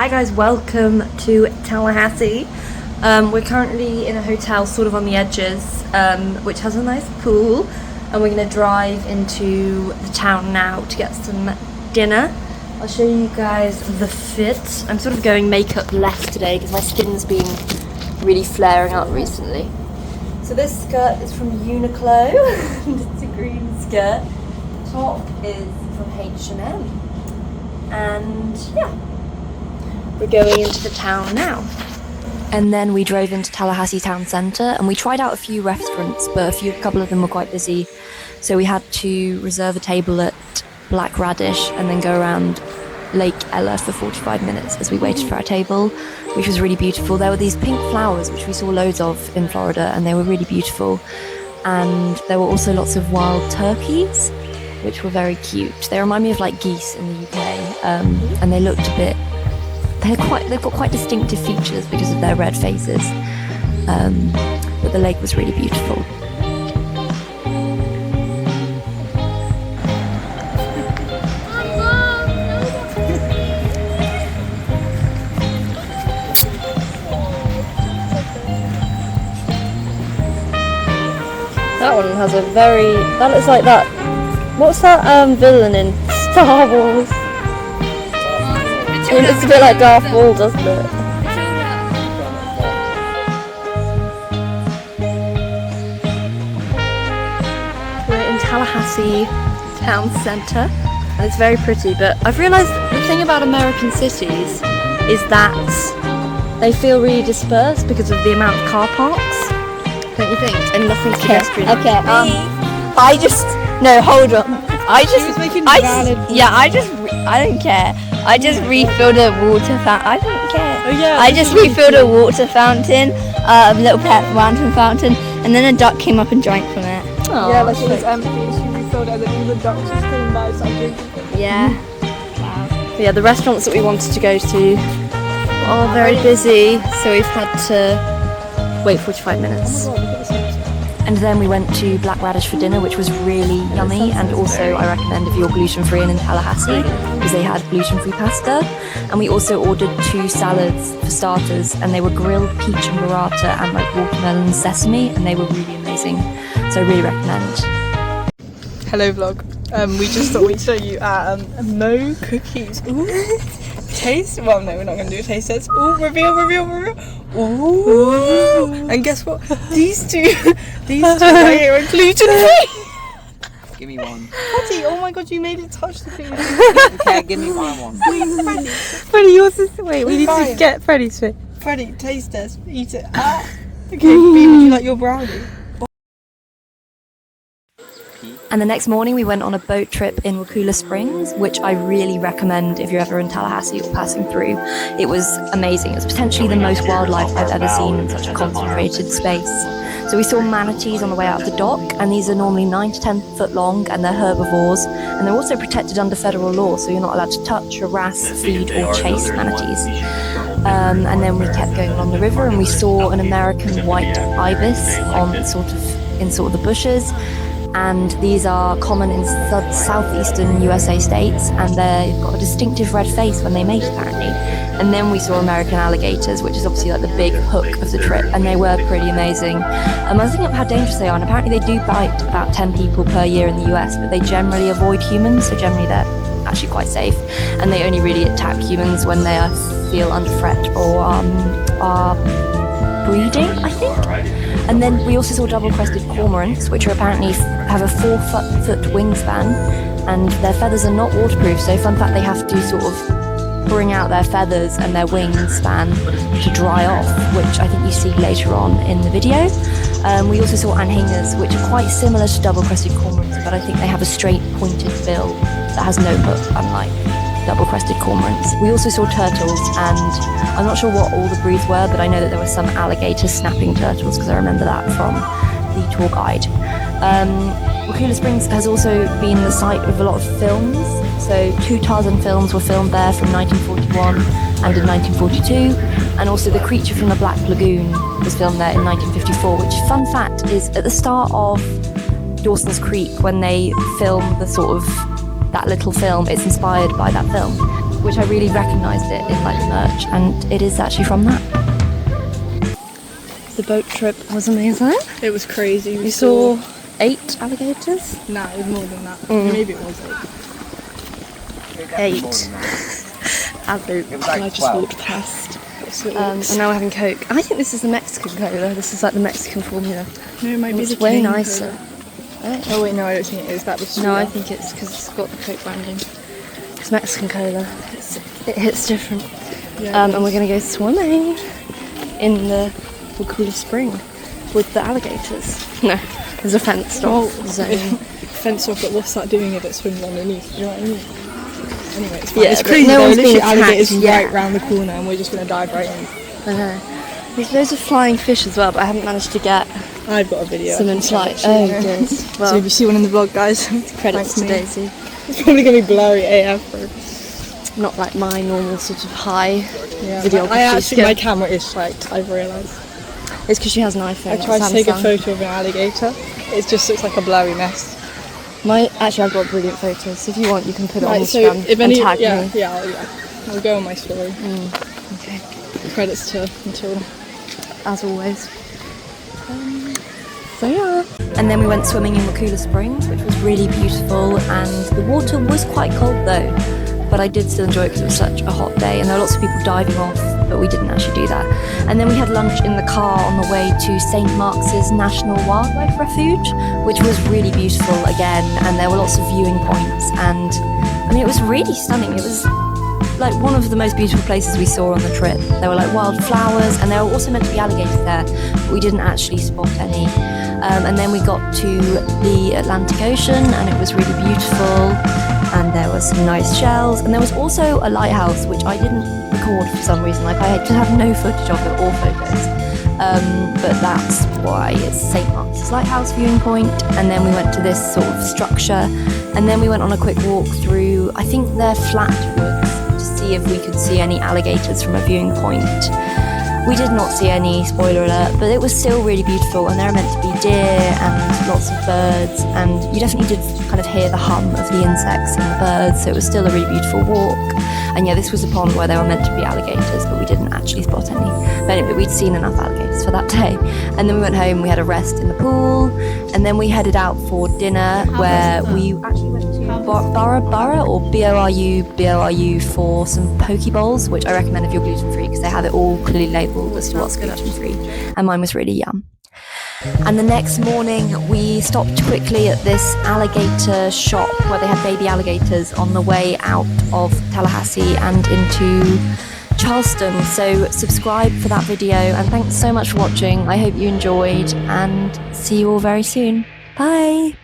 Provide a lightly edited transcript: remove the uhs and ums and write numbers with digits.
Hi guys, welcome to Tallahassee. We're currently in a hotel sort of on the edges, which has a nice pool, and we're going to drive into the town now to get some dinner. I'll show you guys the fit. I'm sort of going makeup less today because my skin's been really flaring up recently. So this skirt is from Uniqlo, it's a green skirt. Top is from H&M, and yeah. We're going into the town now. And then we drove into Tallahassee town centre and we tried out a few restaurants, but a couple of them were quite busy. So we had to reserve a table at Black Radish and then go around Lake Ella for 45 minutes as we waited for our table, which was really beautiful. There were these pink flowers, which we saw loads of in Florida, and they were really beautiful. And there were also lots of wild turkeys, which were very cute. They remind me of like geese in the UK, and they looked a bit... They've got quite distinctive features because of their red faces, but the lake was really beautiful. That one has a that looks like that, what's that villain in Star Wars? It looks a bit like Darth Maul, doesn't it? We're in Tallahassee town centre, and it's very pretty, but I've realised the thing about American cities is that they feel really dispersed because of the amount of car parks, don't you think? And nothing pedestrian. Okay. Hold on. I don't care. I just refilled a water fountain. I don't care. Oh, yeah, I just refilled a water fountain, a little pet lantern fountain, and then a duck came up and drank from it. Oh, yeah, like it was empty. She refilled it, and then all the ducks just came by, so I drinking from it. Yeah. Wow. Yeah, the restaurants that we wanted to go to are very busy, so we've had to wait 45 minutes. Oh my God, look at this one. And then we went to Black Radish for dinner, which was really yummy, and also I recommend if you're gluten-free and in Tallahassee, because they had gluten-free pasta. And we also ordered 2 salads for starters, and they were grilled peach and burrata and like watermelon and sesame, and they were really amazing. So I really recommend. Hello vlog. We just thought we'd show you our Mo cookies. Ooh. Taste? Well, no, we're not going to do a taste test. Ooh, reveal. Ooh. And guess what? These two right here are gluten free. Give me one. Freddie, oh my God, you made it touch the food. Okay, give me one. Wait, Freddie, yours is... Wait, we need to get Freddie's fit. Freddie, taste test. Eat it. Ah. Okay, B, would you like your brownie? And the next morning we went on a boat trip in Wakullah Springs, which I really recommend if you're ever in Tallahassee or passing through. It was amazing. It was potentially the most wildlife I've ever seen in such a concentrated space. So we saw manatees on the way out of the dock, and these are normally 9 to 10 foot long, and they're herbivores, and they're also protected under federal law, so you're not allowed to touch, harass, feed or chase manatees. And then we kept going along the river, and we saw an American white ibis in sort of the bushes. And these are common in southeastern USA states, and they've got a distinctive red face when they mate, apparently. And then we saw American alligators, which is obviously like the big hook of the trip, and they were pretty amazing. I was thinking of how dangerous they are, and apparently they do bite about 10 people per year in the US, but they generally avoid humans, so generally they're actually quite safe. And they only really attack humans when they feel under threat or are breeding, I think. And then we also saw double-crested cormorants, which are apparently have a 4-foot wingspan, and their feathers are not waterproof. So fun fact, they have to sort of bring out their feathers and their wingspan to dry off, which I think you see later on in the video. We also saw anhingas, which are quite similar to double-crested cormorants, but I think they have a straight pointed bill that has no hook, unlike double-crested cormorants. We also saw turtles, and I'm not sure what all the breeds were, but I know that there were some alligator snapping turtles because I remember that from the tour guide. Wakullah Springs has also been the site of a lot of films. So 2 Tarzan films were filmed there from 1941 and in 1942, and also The Creature from the Black Lagoon was filmed there in 1954, which, fun fact, is at the start of Dawson's Creek when they film the sort of that little film, it's inspired by that film. which I really recognised it in like merch, and it is actually from that. The boat trip was amazing. It was crazy. We saw 8 alligators. Nah, it was more than that. Maybe it was 8. 8. Absolute. And I just walked past. And now we're having Coke. I think this is the Mexican cola. This is like the Mexican formula. No, it might be It's the way cane nicer. cola. Oh wait, no, I don't think it is. That was No, I think it's because it's got the Coke branding. It's Mexican cola. It hits different. Yeah, And we're going to go swimming in the Wakullah Spring with the alligators. No, there's a fenced off zone. fence off, but what's that doing if it swims underneath? You know what I mean? Anyway, it's fine. Yeah, It's but crazy no though. one's Literally, being attacked, alligators yeah. right round the corner, and we're just gonna dive right in. I know. There's loads of flying fish as well, but I haven't managed to get I've got a video. some I in can send flight. it to you. Oh, good. So Well, if you see one in the vlog, guys, credits thanks to me. Daisy. It's probably gonna be blurry AF, bro. Not like my normal sort of high Yeah, videography I actually, skill. my camera is shite, I've realised. It's because she has an iPhone. I not tried to take a Samsung. photo of an alligator. It just looks like a blurry mess. Actually, I've got brilliant photos. So if you want, you can put it on Right, so Instagram if and any, tag me. I'll go on my story. Okay. Credits to Matilda. As always. So yeah. And then we went swimming in Wakullah Springs, which was really beautiful, and the water was quite cold though. But I did still enjoy it because it was such a hot day, and there were lots of people diving off, but we didn't actually do that. And then we had lunch in the car on the way to St. Mark's National Wildlife Refuge, which was really beautiful again, and there were lots of viewing points, and I mean it was really stunning. It was like one of the most beautiful places we saw on the trip. There were like wildflowers, and there were also meant to be alligators there, but we didn't actually spot any. And then we got to the Atlantic Ocean, and it was really beautiful, and there were some nice shells, and there was also a lighthouse, which I didn't record for some reason. Like I just have no footage of it or photos, but that's why it's St. Mark's Lighthouse viewing point. And then we went to this sort of structure, and then we went on a quick walk through, I think they're flat woods, to see if we could see any alligators from a viewing point. We did not see any, spoiler alert, but it was still really beautiful, and there are meant to be deer and lots of birds, and you definitely did kind of hear the hum of the insects and the birds, so it was still a really beautiful walk. And yeah, this was a pond where there were meant to be alligators, but we didn't actually spot any. But anyway, we'd seen enough alligators for that day. And then we went home, we had a rest in the pool, and then we headed out for dinner, where we actually went to Boru Boru for some poke bowls, which I recommend if you're gluten-free, because they have it all clearly labelled as to what's gluten-free, and mine was really yum. And the next morning we stopped quickly at this alligator shop where they had baby alligators on the way out of Tallahassee and into Charleston. So subscribe for that video, and thanks so much for watching. I hope you enjoyed, and see you all very soon. Bye!